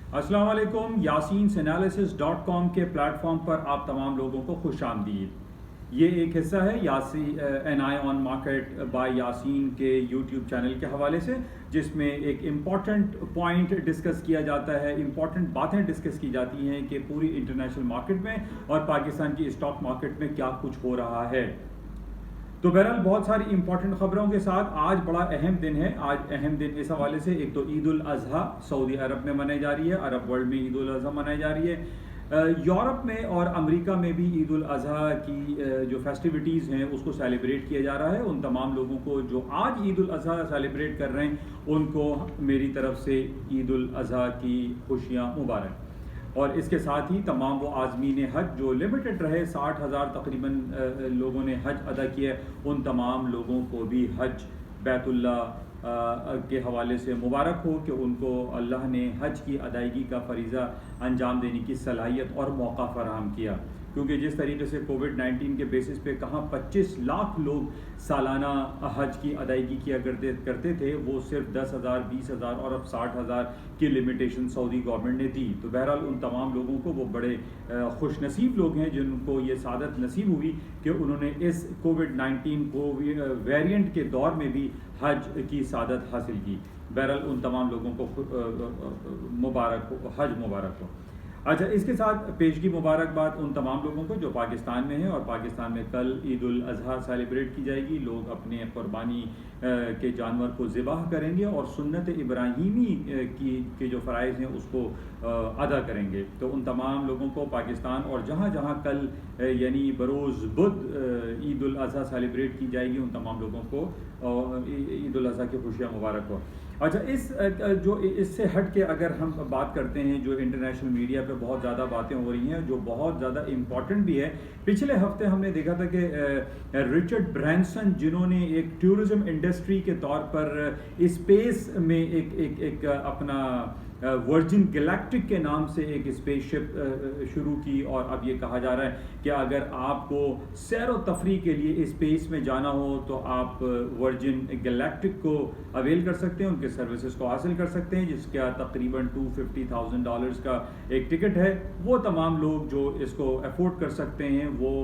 अस्सलाम वालेकुम। YasinSanalysis.com के प्लेटफॉर्म पर आप तमाम लोगों को खुश आमदीद। ये एक हिस्सा है an eye on market by Yasin के यूट्यूब चैनल के हवाले से, जिसमें एक इम्पॉर्टेंट पॉइंट डिस्कस किया जाता है, इम्पॉर्टेंट बातें डिस्कस की जाती हैं कि पूरी इंटरनेशनल मार्केट में और पाकिस्तान की स्टॉक मार्केट में क्या कुछ हो रहा है। तो बहरहाल बहुत सारी इंपॉर्टेंट खबरों के साथ आज बड़ा अहम दिन है। आज अहम दिन इस हवाले से, एक तो ईद उल अजहा सऊदी अरब में मनाई जा रही है, अरब वर्ल्ड में ईद उल अजहा मनाई जा रही है। यूरोप में और अमेरिका में भी ईद उल अजहा की जो फेस्टिविटीज़ हैं उसको सेलिब्रेट किया जा रहा है। उन तमाम लोगों को जो आज ईद उल अजहा सेलिब्रेट कर रहे हैं उनको मेरी तरफ से ईद उल अजहा की खुशियाँ मुबारक। और इसके साथ ही तमाम वो आज़मीन हज जो लिमिटेड रहे, 60,000 तकरीबन लोगों ने हज अदा किया, उन तमाम लोगों को भी हज बैतुल्ला के हवाले से मुबारक हो कि उनको अल्लाह ने हज की अदायगी का फरीज़ा अंजाम देने की सलाहियत और मौका फराहम किया। क्योंकि जिस तरीके से कोविड-19 के बेसिस पे कहाँ 25 लाख लोग सालाना हज की अदायगी किया करते थे, वो सिर्फ 10,000, 20,000 और अब 60,000 की लिमिटेशन सऊदी गवर्नमेंट ने दी। तो बहरहाल उन तमाम लोगों को, वो बड़े खुश नसीब लोग हैं जिनको ये सादत नसीब हुई कि उन्होंने इस कोविड-19 वेरिएंट के दौर में भी हज की सादत हासिल की। बहरहाल उन तमाम लोगों को मुबारक हो, हज मुबारक हो। अच्छा, इसके साथ पेशगी मुबारकबाद उन तमाम लोगों को जो पाकिस्तान में हैं, और पाकिस्तान में कल ईद उल अजहा सेलिब्रेट की जाएगी। लोग अपने क़ुरबानी के जानवर को ज़िबाह करेंगे और सुन्नत इब्राहीमी के जो फ़राइज़ हैं उसको अदा करेंगे। तो उन तमाम लोगों को पाकिस्तान और जहाँ जहाँ कल यानी बरोज़ बुध ईद उल अजहा सेलिब्रेट की जाएगी, उन तमाम लोगों को ईद उल अजहा की खुशियाँ मुबारक हो। अच्छा, इससे हट के अगर हम बात करते हैं, जो इंटरनेशनल मीडिया पे बहुत ज़्यादा बातें हो रही हैं जो बहुत ज़्यादा इम्पॉर्टेंट भी है। पिछले हफ्ते हमने देखा था कि रिचर्ड ब्रांसन, जिन्होंने एक टूरिज़्म इंडस्ट्री के तौर पर स्पेस में एक अपना वर्जिन गैलेक्टिक के नाम से एक स्पेसशिप शुरू की, और अब ये कहा जा रहा है कि अगर आपको सैर व तफरी के लिए स्पेस में जाना हो तो आप वर्जिन गैलेक्टिक को अवेल कर सकते हैं, उनके सर्विसेज को हासिल कर सकते हैं, जिसका तकरीबन $250,000 का एक टिकट है। वो तमाम लोग जो इसको अफोर्ड कर सकते हैं वो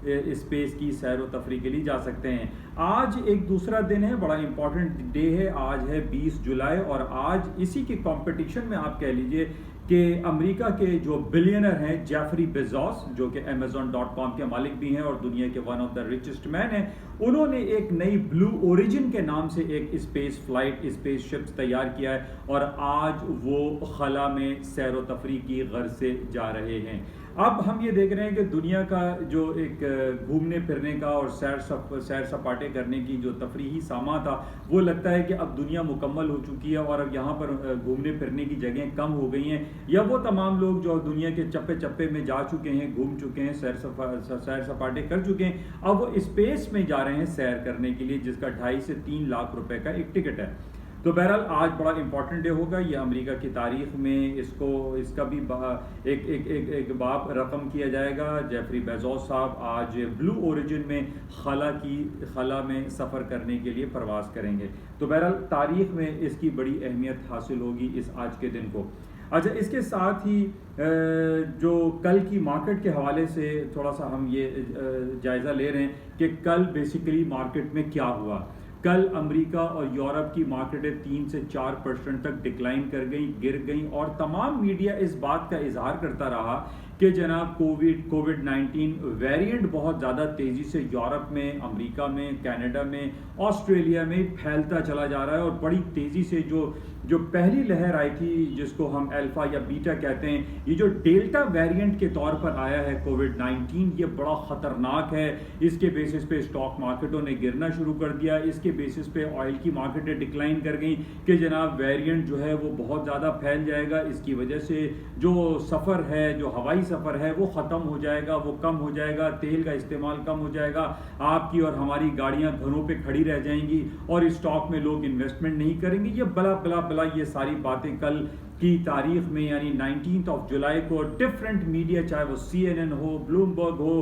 स्पेस की सैर व तफरी के लिए जा सकते हैं। आज एक दूसरा दिन है, बड़ा इंपॉर्टेंट डे है। आज है 20 जुलाई, और आज इसी के कंपटीशन में आप कह लीजिए कि अमेरिका के जो बिलियनर हैं जेफरी बेजोस, जो कि Amazon.com के मालिक भी हैं और दुनिया के one of the richest man हैं, उन्होंने एक नई ब्लू ओरिजिन के नाम से एक स्पेस शिप्स तैयार किया है, और आज वो खला में सैर व तफरी की गर्ज से जा रहे हैं। अब हम ये देख रहे हैं कि दुनिया का जो एक घूमने फिरने का और सैर सपाटे करने की जो तफरीही सामा था, वो लगता है कि अब दुनिया मुकम्मल हो चुकी है और अब यहाँ पर घूमने फिरने की जगहें कम हो गई हैं, या वो तमाम लोग जो दुनिया के चप्पे चप्पे में जा चुके हैं, घूम चुके हैं, सैर सपाटे कर चुके हैं, अब वो स्पेस में जा रहे हैं सैर करने के लिए, जिसका 2.5 से 3 लाख रुपए का एक टिकट है। तो बहरहाल आज बड़ा इंपॉर्टेंट डे होगा। ये अमेरिका की तारीख में इसका भी एक बाब रकम किया जाएगा। जेफरी बेजोस साहब आज ब्लू ओरिजिन में खला में सफ़र करने के लिए प्रवास करेंगे। तो बहरहाल तारीख में इसकी बड़ी अहमियत हासिल होगी इस आज के दिन को। अच्छा, इसके साथ ही जो कल की मार्केट के हवाले से थोड़ा सा हम ये जायज़ा ले रहे हैं कि कल बेसिकली मार्केट में क्या हुआ। कल अमेरिका और यूरोप की मार्केटें 3 से 4% तक डिक्लाइन कर गई, गिर गई, और तमाम मीडिया इस बात का इजहार करता रहा कि जनाब कोविड-19 वेरिएंट बहुत ज़्यादा तेज़ी से यूरोप में, अमेरिका में, कनाडा में, ऑस्ट्रेलिया में फैलता चला जा रहा है, और बड़ी तेज़ी से जो पहली लहर आई थी, जिसको हम अल्फ़ा या बीटा कहते हैं, ये जो डेल्टा वेरिएंट के तौर पर आया है कोविड-19, ये बड़ा ख़तरनाक है। इसके बेसिस पे स्टॉक मार्केटों ने गिरना शुरू कर दिया, इसके बेसिस पे ऑयल की मार्केटें डिक्लाइन कर गई कि जनाब वेरिएंट जो है वो बहुत ज़्यादा फैल जाएगा, इसकी वजह से जो सफ़र है, जो हवाई सफ़र है, वो ख़त्म हो जाएगा, वो कम हो जाएगा, तेल का इस्तेमाल कम हो जाएगा, आपकी और हमारी गाड़ियाँ घरों पर खड़ी रह जाएंगी, और स्टॉक में लोग इन्वेस्टमेंट नहीं करेंगे। ये बला बला चला ये सारी बातें कल की तारीख में, यानी 19 जुलाई को डिफरेंट मीडिया, चाहे वो CNN हो, ब्लूमबर्ग हो,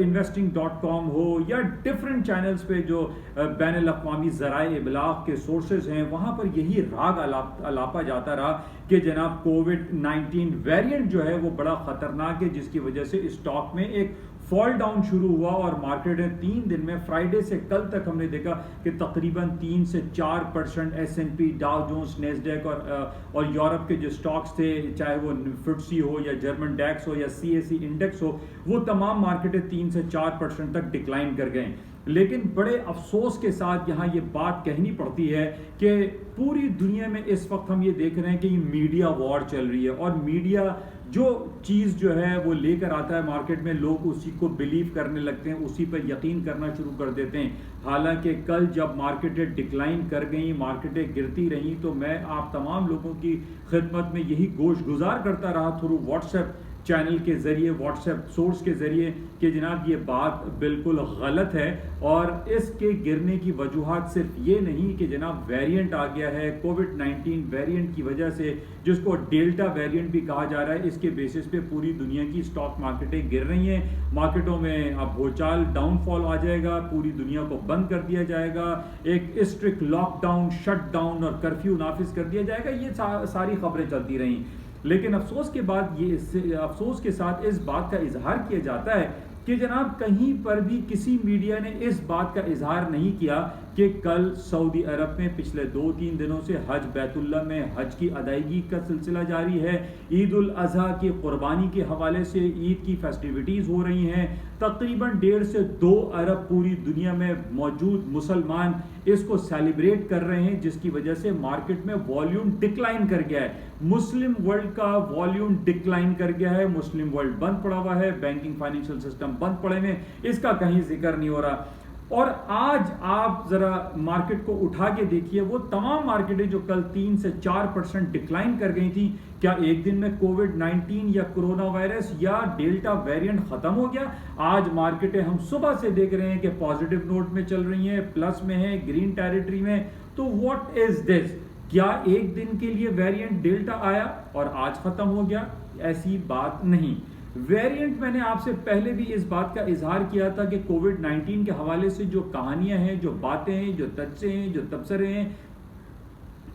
investing.com हो, या डिफरेंट चैनल्स पे जो बैनुल अक़वामी ज़राए इबलाग के सोर्सेज हैं, वहाँ पर यही राग अलापा जाता रहा कि जनाब कोविड-19 वेरिएंट जो है वो बड़ा ख़तरनाक है, जिसकी वजह से स्टॉक में एक फॉल डाउन शुरू हुआ और मार्केट ने 3 दिन में, फ्राइडे से कल तक हमने देखा कि तकरीबन 3 से 4% S&P, डाउ जोन्स, नेस्डैक और यूरोप के जो स्टॉक्स थे, चाहे वो FTSE हो या जर्मन डैक्स हो या CAC इंडेक्स हो, वो तमाम मार्केटें 3 से 4% तक डिक्लाइन कर गए। लेकिन बड़े अफसोस के साथ यहाँ ये बात कहनी पड़ती है कि पूरी दुनिया में इस वक्त हम ये देख रहे हैं कि मीडिया वॉर चल रही है, और मीडिया जो चीज़ जो है वो लेकर आता है मार्केट में, लोग उसी को बिलीव करने लगते हैं, उसी पर यकीन करना शुरू कर देते हैं। हालांकि कल जब मार्केटें डिक्लाइन कर गई, मार्केटें गिरती रहीं, तो मैं आप तमाम लोगों की खिदमत में यही गोश गुजार करता रहा थ्रू व्हाट्सएप चैनल के ज़रिए, व्हाट्सएप सोर्स के ज़रिए, कि जनाब ये बात बिल्कुल गलत है, और इसके गिरने की वजूहात सिर्फ ये नहीं कि जनाब वेरिएंट आ गया है, कोविड-19 वेरिएंट की वजह से, जिसको डेल्टा वेरिएंट भी कहा जा रहा है, इसके बेसिस पे पूरी दुनिया की स्टॉक मार्केटें गिर रही हैं। मार्केटों में अब भूचाल, डाउनफॉल आ जाएगा, पूरी दुनिया को बंद कर दिया जाएगा, एक स्ट्रिक्ट लॉकडाउन, शट डाउन और कर्फ्यू नाफिज कर दिया जाएगा, ये सारी खबरें चलती रहीं। लेकिन अफसोस के साथ इस बात का इजहार किया जाता है कि जनाब कहीं पर भी किसी मीडिया ने इस बात का इजहार नहीं किया कि कल सऊदी अरब में पिछले 2-3 दिनों से हज बैतुल्लाह में हज की अदायगी का सिलसिला जारी है। ईद उल अजहा की कुर्बानी के हवाले से ईद की फेस्टिविटीज़ हो रही हैं। तकरीबन 1.5 से 2 अरब पूरी दुनिया में मौजूद मुसलमान इसको सेलिब्रेट कर रहे हैं, जिसकी वजह से मार्केट में वॉल्यूम डिक्लाइन कर गया है। मुस्लिम वर्ल्ड का वॉल्यूम डिक्लाइन कर गया है, मुस्लिम वर्ल्ड बंद पड़ा हुआ है, बैंकिंग फाइनेंशियल सिस्टम बंद पड़े हैं, इसका कहीं जिक्र नहीं हो रहा। और आज आप जरा मार्केट को उठा के देखिए, वो तमाम मार्केटें जो कल 3 से 4% डिक्लाइन कर गई थी, क्या एक दिन में कोविड-19 या कोरोना वायरस या डेल्टा वेरिएंट खत्म हो गया? आज मार्केटें हम सुबह से देख रहे हैं कि पॉजिटिव नोट में चल रही हैं, प्लस में है, ग्रीन टेरिटरी में। तो व्हाट इज दिस? क्या एक दिन के लिए वेरिएंट डेल्टा आया और आज खत्म हो गया? ऐसी बात नहीं। वेरिएंट, मैंने आपसे पहले भी इस बात का इजहार किया था कि कोविड-19 के हवाले से जो कहानियां हैं, जो बातें हैं, जो तज्जे हैं, जो तबसरे हैं,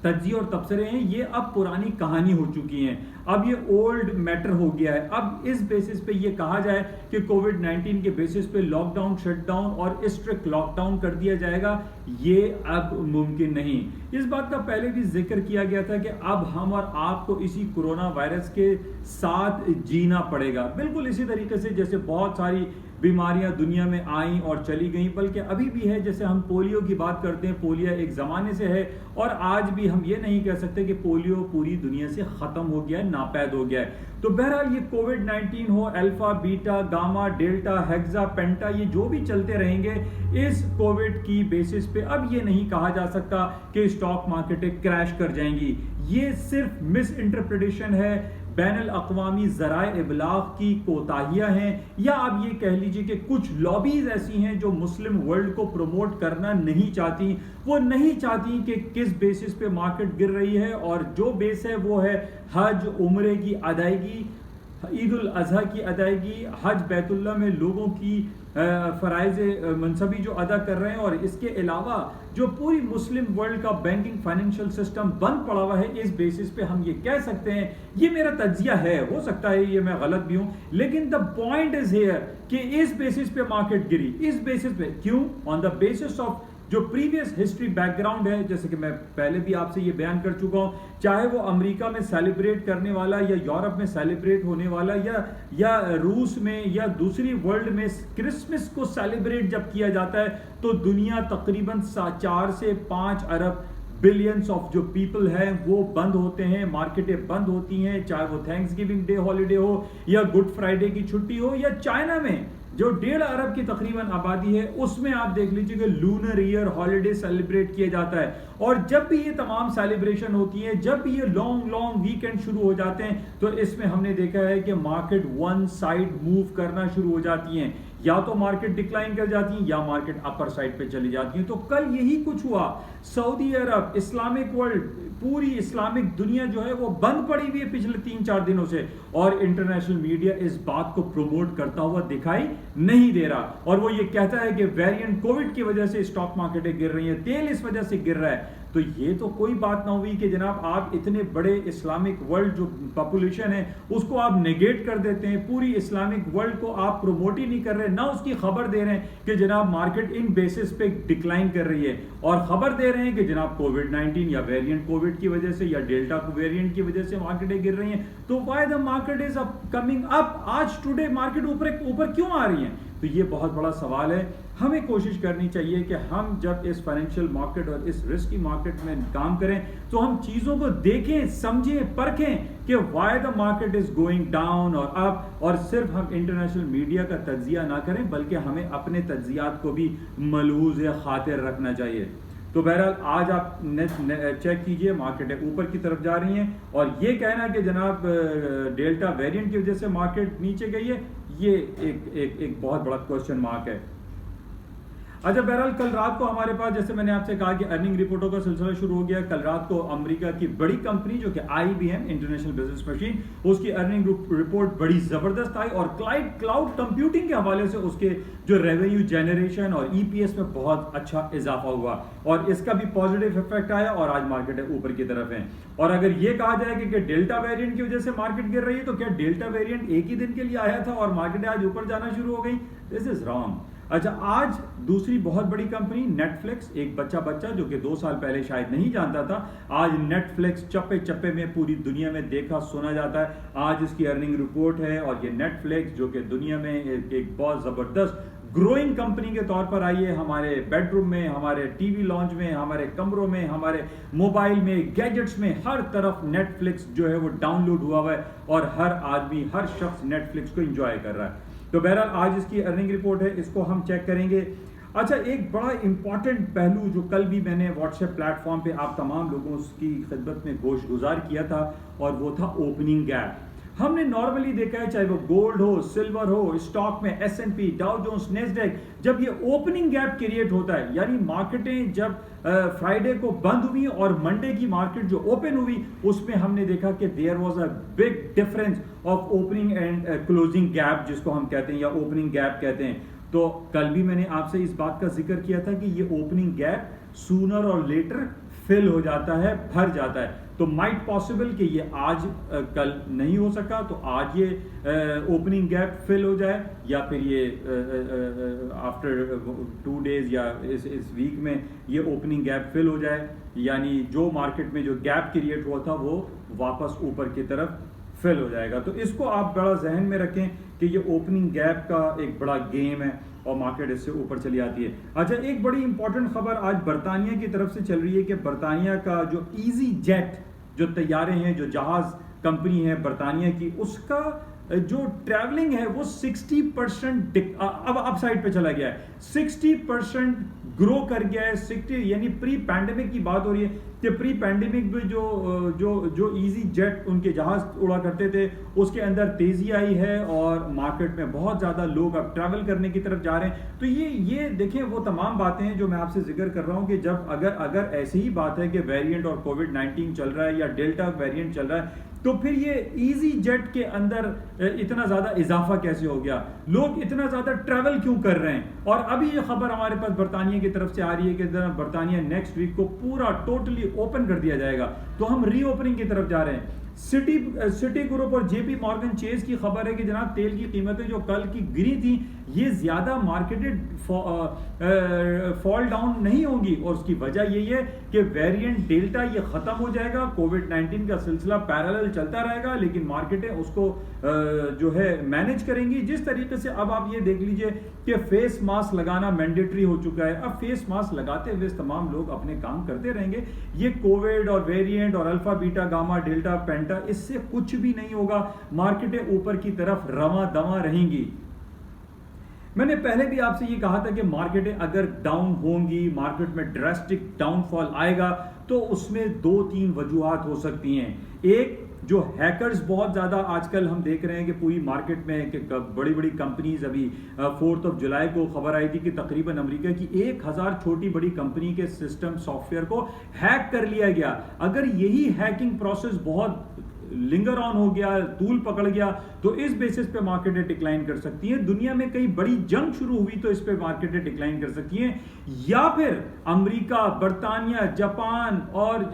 तज्जिए और तबसरे हैं, ये अब पुरानी कहानी हो चुकी हैं। अब ये ओल्ड मैटर हो गया है। अब इस बेसिस पे ये कहा जाए कि कोविड-19 के बेसिस पे लॉकडाउन, शटडाउन और स्ट्रिक्ट लॉकडाउन कर दिया जाएगा, ये अब मुमकिन नहीं। इस बात का पहले भी जिक्र किया गया था कि अब हम और आपको इसी कोरोना वायरस के साथ जीना पड़ेगा, बिल्कुल इसी तरीके से जैसे बहुत सारी बीमारियां दुनिया में आई और चली गई, बल्कि अभी भी है। जैसे हम पोलियो की बात करते हैं, पोलियो एक ज़माने से है, और आज भी हम ये नहीं कह सकते कि पोलियो पूरी दुनिया से ख़त्म हो गया है, नापैद हो गया है। तो बहरहाल ये कोविड-19 हो, alpha, beta, gamma, delta, hexa, penta, ये जो भी चलते रहेंगे, इस कोविड की बेसिस पे अब ये नहीं कहा जा सकता कि स्टॉक मार्केटें क्रैश कर जाएंगी। ये सिर्फ मिस इंटरप्रिटेशन है, बैनुल अक़वामी ज़राए इबलाग की कोताहियाँ हैं, या आप ये कह लीजिए कि कुछ लॉबीज़ ऐसी हैं जो मुस्लिम वर्ल्ड को प्रमोट करना नहीं चाहती। वो नहीं चाहती कि किस बेसिस पे मार्केट गिर रही है, और जो बेस है वो है हज, उम्रे की अदायगी, ईद उल अजहा की अदायगी, हज बैतुल्लाह में लोगों की फ़राइज़ मनसबी जो अदा कर रहे हैं, और इसके अलावा जो पूरी मुस्लिम वर्ल्ड का बैंकिंग फाइनेंशियल सिस्टम बंद पड़ा हुआ है। इस बेसिस पे हम ये कह सकते हैं, ये मेरा तज्जिया है, हो सकता है ये मैं गलत भी हूं, लेकिन द पॉइंट इज हियर कि इस बेसिस पे मार्केट गिरी। इस बेसिस पे क्यों? ऑन द बेसिस ऑफ जो प्रीवियस हिस्ट्री बैकग्राउंड है, जैसे कि मैं पहले भी आपसे ये बयान कर चुका हूं, चाहे वो अमेरिका में सेलिब्रेट करने वाला, या यूरोप में सेलिब्रेट होने वाला, या रूस में, या दूसरी वर्ल्ड में क्रिसमस को सेलिब्रेट जब किया जाता है, तो दुनिया तकरीबन 4 से 5 अरब बिलियंस ऑफ जो पीपल हैं वो बंद होते हैं, मार्केटें बंद होती हैं, चाहे वो थैंक्सगिविंग डे हॉलीडे हो, या गुड फ्राइडे की छुट्टी हो, या चाइना में जो 1.5 अरब की तकरीबन आबादी है, उसमें आप देख लीजिए कि लूनर ईयर हॉलीडे सेलिब्रेट किया जाता है। और जब भी ये तमाम सेलिब्रेशन होती है, जब भी ये लॉन्ग वीकेंड शुरू हो जाते हैं, तो इसमें हमने देखा है कि मार्केट वन साइड मूव करना शुरू हो जाती हैं, या तो मार्केट डिक्लाइन कर जाती है, या मार्केट अपर साइड पे चली जाती है। तो कल यही कुछ हुआ। सऊदी अरब, इस्लामिक वर्ल्ड पूरी इस्लामिक दुनिया जो है वो बंद पड़ी हुई है पिछले 3-4 दिनों से, और इंटरनेशनल मीडिया इस बात को प्रमोट करता हुआ दिखाई नहीं दे रहा, और वो ये कहता है कि वेरिएंट कोविड की वजह से स्टॉक मार्केटें गिर रही हैं, तेल इस वजह से गिर रहा है। तो ये तो कोई बात ना हुई कि जनाब आप इतने बड़े इस्लामिक वर्ल्ड जो पॉपुलेशन है उसको आप नेगेट कर देते हैं, पूरी इस्लामिक वर्ल्ड को आप प्रमोट ही नहीं कर रहे, ना उसकी खबर दे रहे हैं कि जनाब मार्केट इन बेसिस पे डिक्लाइन कर रही है, और खबर दे रहे हैं कि जनाब कोविड-19 या वेरिएंट कोविड की वजह से या डेल्टा वेरिएंट की वजह से मार्केटें गिर रही हैं। तो why the market is coming up, आज टुडे मार्केट ऊपर क्यों आ रही है? तो ये बहुत बड़ा सवाल है। हमें कोशिश करनी चाहिए कि हम जब इस फाइनेंशियल मार्केट और इस रिस्की मार्केट में काम करें तो हम चीज़ों को देखें, समझें, परखें कि why the market is going down और अप, और सिर्फ हम इंटरनेशनल मीडिया का तज्जिया ना करें बल्कि हमें अपने तज्जियात को भी मलहूज़ खातिर रखना चाहिए। तो बहरहाल आज आप चेक कीजिए, मार्केटें ऊपर की तरफ जा रही हैं, और ये कहना कि जनाब डेल्टा वेरिएंट की वजह से मार्केट नीचे गई है, ये एक बहुत बड़ा क्वेश्चन मार्क है। अच्छा, बहरहाल कल रात को हमारे पास, जैसे मैंने आपसे कहा कि अर्निंग रिपोर्टों का सिलसिला शुरू हो गया। कल रात को अमेरिका की बड़ी कंपनी जो कि IBM इंटरनेशनल बिजनेस मशीन, उसकी अर्निंग रिपोर्ट बड़ी जबरदस्त आई, और क्लाउड कंप्यूटिंग के हवाले से उसके जो रेवेन्यू जनरेशन और EPS में बहुत अच्छा इजाफा हुआ, और इसका भी पॉजिटिव इफेक्ट आया, और आज मार्केट ऊपर की तरफ है। और अगर ये कहा जाए कि डेल्टा वेरिएंट की वजह से मार्केट गिर रही है, तो क्या डेल्टा वेरिएंट एक ही दिन के लिए आया था और मार्केट आज ऊपर जाना शुरू हो गई? This is wrong. अच्छा, आज दूसरी बहुत बड़ी कंपनी नेटफ्लिक्स, एक बच्चा जो कि 2 साल पहले शायद नहीं जानता था, आज नेटफ्लिक्स चप्पे चप्पे में पूरी दुनिया में देखा सुना जाता है। आज इसकी अर्निंग रिपोर्ट है, और ये नेटफ्लिक्स जो कि दुनिया में एक बहुत जबरदस्त ग्रोइंग कंपनी के तौर पर आई है। हमारे बेडरूम में, हमारे टीवी लॉन्च में, हमारे कमरों में, हमारे मोबाइल में, गैजेट्स में, हर तरफ नेटफ्लिक्स जो है वो डाउनलोड हुआ है, और हर आदमी, हर शख्स नेटफ्लिक्स को एंजॉय कर रहा है। तो बहरहाल आज इसकी अर्निंग रिपोर्ट है, इसको हम चेक करेंगे। अच्छा, एक बड़ा इंपॉर्टेंट पहलू जो कल भी मैंने व्हाट्सएप प्लेटफॉर्म पे आप तमाम लोगों की खिदमत में गुज़ार किया था, और वो था ओपनिंग गैप। हमने नॉर्मली देखा है, चाहे वो गोल्ड हो, सिल्वर हो, स्टॉक में S&P, डाउ जोन्स, नेस्डैक, जब ये ओपनिंग गैप क्रिएट होता है, यानी मार्केटें जब फ्राइडे को बंद हुई और मंडे की मार्केट जो ओपन हुई, उसमें हमने देखा कि there was a big difference of opening and closing gap, जिसको हम कहते हैं, या ओपनिंग गैप कहते हैं। तो कल भी मैंने आपसे इस बात का जिक्र किया था कि ये ओपनिंग गैप सूनर और लेटर फिल हो जाता है, भर जाता है। तो माइट पॉसिबल कि ये आज कल नहीं हो सका, तो आज ये ओपनिंग गैप फिल हो जाए, या फिर ये आफ्टर 2 डेज या इस वीक में ये ओपनिंग गैप फिल हो जाए, यानी जो मार्केट में जो गैप क्रिएट हुआ था वो वापस ऊपर की तरफ फिल हो जाएगा। तो इसको आप बड़ा जहन में रखें कि ये ओपनिंग गैप का एक बड़ा गेम है, और मार्केट इससे ऊपर चली आती है। अच्छा, एक बड़ी इंपॉर्टेंट खबर आज बरतानिया की तरफ से चल रही है कि बरतानिया का जो ईजी जेट जो तैयारे हैं, जो जहाज कंपनी है बरतानिया की, उसका जो ट्रैवलिंग है वो 60% अब अपसाइड पे चला गया है, 60% ग्रो कर गया है। 60 यानी प्री पैंडेमिक की बात हो रही है कि प्री पैंडेमिक में जो इजी जेट उनके जहाज उड़ा करते थे, उसके अंदर तेजी आई है, और मार्केट में बहुत ज़्यादा लोग अब ट्रैवल करने की तरफ जा रहे हैं। तो ये देखें, वो तमाम बातें हैं जो मैं आपसे जिक्र कर रहा हूँ कि जब अगर ऐसी ही बात है कि वेरिएंट और कोविड-19 चल रहा है या डेल्टा वेरिएंट चल रहा है, तो फिर ये इजी जेट के अंदर इतना ज़्यादा इजाफा कैसे हो गया, लोग इतना ज़्यादा ट्रैवल क्यों कर रहे हैं। और अभी ये खबर हमारे पास बरतानिया की तरफ से आ रही है कि बरतानिया नेक्स्ट वीक को पूरा टोटली ओपन कर दिया जाएगा, तो हम रीओपनिंग की तरफ जा रहे हैं। सिटी ग्रुप और JP मॉर्गन चेज की खबर है कि जनाब तेल की कीमतें जो कल की गिरी थी, ये ज्यादा मार्केटेड फॉल डाउन नहीं होंगी, और उसकी वजह यही है कि वेरिएंट डेल्टा ये खत्म हो जाएगा, कोविड-19 का सिलसिला पैरेलल चलता रहेगा, लेकिन मार्केटें उसको जो है मैनेज करेंगी। जिस तरीके से अब आप ये देख लीजिए कि फेस मास्क लगाना मैंडेटरी हो चुका है, अब फेस मास्क लगाते हुए तमाम लोग अपने काम करते रहेंगे। ये कोविड और वेरिएंट और अल्फा बीटा गामा डेल्टा पेंटा, इससे कुछ भी नहीं होगा, मार्केटें ऊपर की तरफ रवां दवा रहेंगी। मैंने पहले भी आपसे ये कहा था कि मार्केटें अगर डाउन होंगी, मार्केट में ड्रास्टिक डाउनफॉल आएगा, तो उसमें 2-3 वजूहात हो सकती हैं। एक जो हैकर्स बहुत ज़्यादा आजकल हम देख रहे हैं कि पूरी मार्केट में कि बड़ी बड़ी कंपनीज, अभी 4 जुलाई को खबर आई थी कि तकरीबन अमेरिका की 1000 छोटी बड़ी कंपनी के सिस्टम सॉफ्टवेयर को हैक कर लिया गया। अगर यही हैकिंग प्रोसेस बहुत लिंगर ऑन हो गया, तूल पकड़ गया, तो इस बेसिस पे मार्केटें डिक्लाइन कर सकती हैं। दुनिया में कई बड़ी जंग शुरू हुई तो इस पे मार्केटें डिक्लाइन कर सकती हैं। या फिर अमेरिका, बर्तानिया, जापान और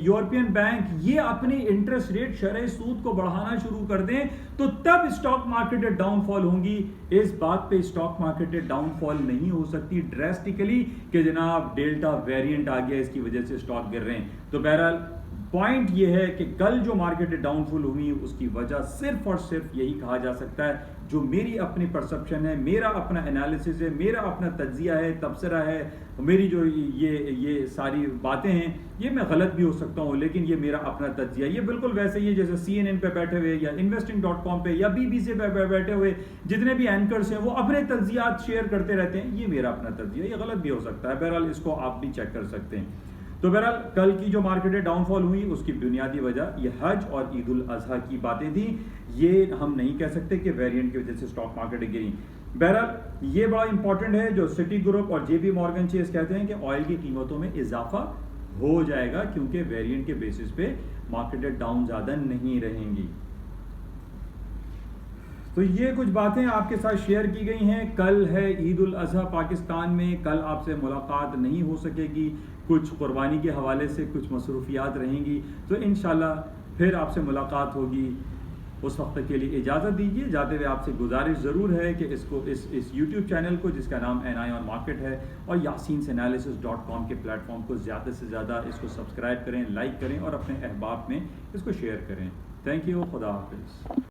यूरोपियन बैंक ये अपने इंटरेस्ट रेट, शरह सूद को बढ़ाना शुरू कर दें, तो तब स्टॉक मार्केटें डाउनफॉल होंगी। इस बात पे स्टॉक मार्केटें डाउनफॉल नहीं हो सकती ड्रेस्टिकली कि जनाब डेल्टा वेरिएंट आ गया, इसकी वजह से स्टॉक गिर रहे हैं। तो बहरहाल पॉइंट ये है कि कल जो मार्केट डाउनफॉल हुई उसकी वजह सिर्फ और सिर्फ यही कहा जा सकता है, जो मेरी अपनी परसेप्शन है, मेरा अपना एनालिसिस है, मेरा अपना तज्जिया है, तबसरा है, मेरी जो ये सारी बातें हैं, ये मैं गलत भी हो सकता हूँ, लेकिन ये मेरा अपना तज्जिया। ये बिल्कुल वैसे ही है जैसे CNN पे बैठे हुए या investing.com पे या BBC पे बैठे हुए जितने भी एंकर्स हैं वो अपने तज्जियात शेयर करते रहते हैं। ये मेरा अपना तज्जिया, ये गलत भी हो सकता है। बहरहाल इसको आप भी चेक कर सकते हैं। तो बहरहाल कल की जो मार्केटें डाउनफॉल हुई उसकी बुनियादी वजह ये हज और ईद उल अजहा की बातें थी। ये हम नहीं कह सकते कि वेरिएंट की वजह से स्टॉक मार्केटें गिरी। बहरहाल ये बड़ा इंपॉर्टेंट है, जो सिटी ग्रुप और JP मॉर्गन चेस कहते हैं कि ऑयल की कीमतों में इजाफा हो जाएगा क्योंकि वेरिएंट के बेसिस पे मार्केटें डाउन ज़्यादा नहीं रहेंगी। तो ये कुछ बातें आपके साथ शेयर की गई हैं। कल है ईद उल अजहा पाकिस्तान में, कल आपसे मुलाकात नहीं हो सकेगी, कुछ कुर्बानी के हवाले से कुछ मसरूफियात रहेंगी, तो इंशाल्लाह फिर आपसे मुलाकात होगी। उस वक्त के लिए इजाज़त दीजिए। जाते हुए आपसे गुजारिश ज़रूर है कि इसको इस YouTube चैनल को, जिसका नाम NI ऑन मार्केट है, और yasinseanalysis.com के प्लेटफॉर्म को ज़्यादा से ज़्यादा इसको सब्सक्राइब करें, लाइक करें और अपने अहबाब में इसको शेयर करें। थैंक यू, खुदा हाफिज़।